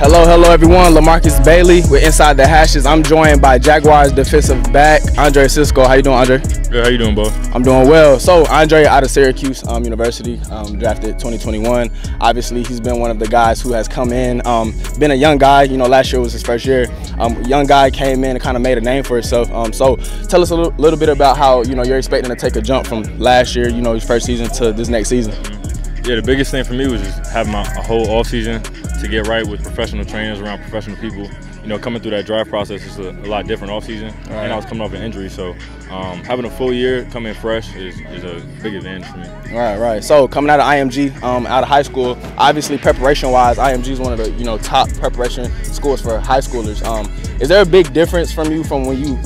Hello everyone, LaMarcus Bailey with Inside the Hashes. I'm joined by Jaguars defensive back, Cisco. How you doing, Andre? Good, how you doing, boss? I'm doing well. So, Andre out of Syracuse University, drafted 2021. Obviously, he's been one of the guys who has come in, been a young guy. You know, last year was his first year. Young guy came in and kind of made a name for himself. So, tell us a little bit about how, you know, you're expecting to take a jump from last year, you know, his first season to this next season. Yeah, the biggest thing for me was just having a whole off season to get right with professional trainers around professional people. You know, coming through that draft process is a lot different off season, right. And I was coming off an injury, so having a full year, coming in fresh is a big advantage for me. Right. So coming out of IMG, out of high school, obviously preparation-wise, IMG is one of the top preparation schools for high schoolers. Is there a big difference from when you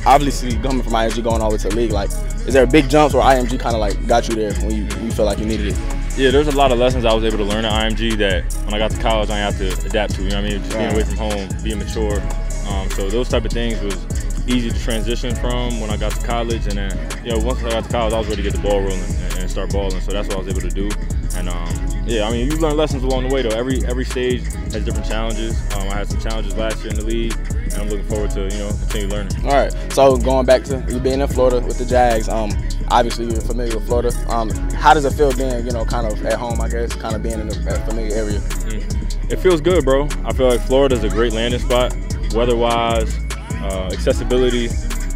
obviously coming from IMG going all the way to the league? Like, is there a big jump where IMG kind of like got you there when you feel like you needed it? Yeah, there's a lot of lessons I was able to learn at IMG that when I got to college I had to adapt to. You know what I mean? Just being away from home, being mature. So those type of things was easy to transition from when I got to college. And then, you know, once I got to college, I was ready to get the ball rolling and start balling. So that's what I was able to do. And yeah, I mean, you learn lessons along the way though. Every stage has different challenges. I had some challenges last year in the league, and I'm looking forward to continue learning. All right. So going back to you being in Florida with the Jags, obviously you're familiar with Florida. How does it feel being kind of at home? I guess kind of being in a familiar area. It feels good, bro. I feel like Florida is a great landing spot, weather-wise, accessibility,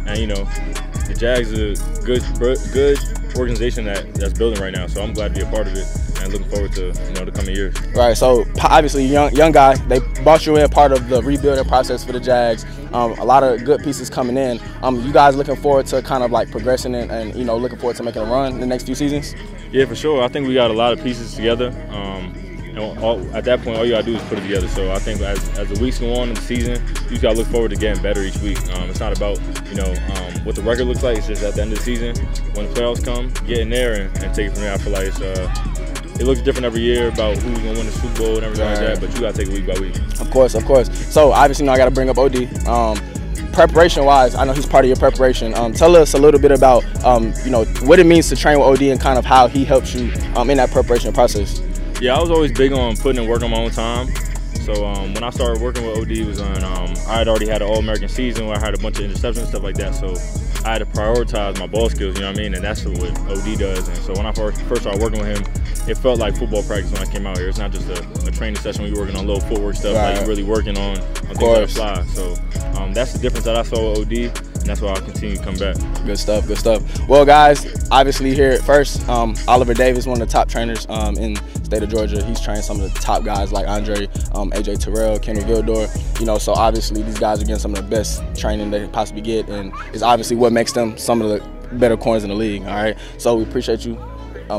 and the Jags are a good organization that's building right now. So I'm glad to be a part of it. And looking forward to the coming years. Right. So obviously, young guy. They brought you in part of the rebuilding process for the Jags. A lot of good pieces coming in. You guys looking forward to kind of like progressing and looking forward to making a run in the next few seasons? Yeah, for sure. I think we got a lot of pieces together. At that point, all you gotta do is put it together. So I think as the weeks go on in the season, you just gotta look forward to getting better each week. It's not about what the record looks like. It's just at the end of the season, when the playoffs come, get in there and take it from there. I feel like it looks different every year about who's gonna win the Super Bowl and everything like that, but you gotta take it week by week. Of course. So obviously, I gotta bring up OD. Preparation-wise, I know he's part of your preparation. Tell us a little bit about what it means to train with OD and kind of how he helps you in that preparation process. Yeah, I was always big on putting in work on my own time. So when I started working with OD, was on I had already had an All-American season where I had a bunch of interceptions and stuff like that. So I had to prioritize my ball skills, you know what I mean? And that's what OD does. And so when I first started working with him, it felt like football practice when I came out here. It's not just a training session where you're working on little footwork stuff, like you're really working on things that fly. So that's the difference that I saw with OD, and that's why I'll continue to come back. Good stuff. Well, guys, obviously here at first, Oliver Davis, one of the top trainers in the state of Georgia. He's trained some of the top guys like Andre, AJ Terrell, Kenny Vildor. So obviously these guys are getting some of the best training they possibly get, and it's obviously what makes them some of the better corners in the league. All right, so we appreciate you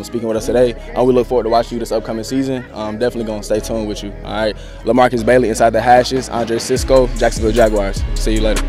speaking with us today. We look forward to watching you this upcoming season. Definitely gonna stay tuned with you. All right, LaMarcus Bailey, Inside the Hashes, Cisco, Jacksonville Jaguars. See you later.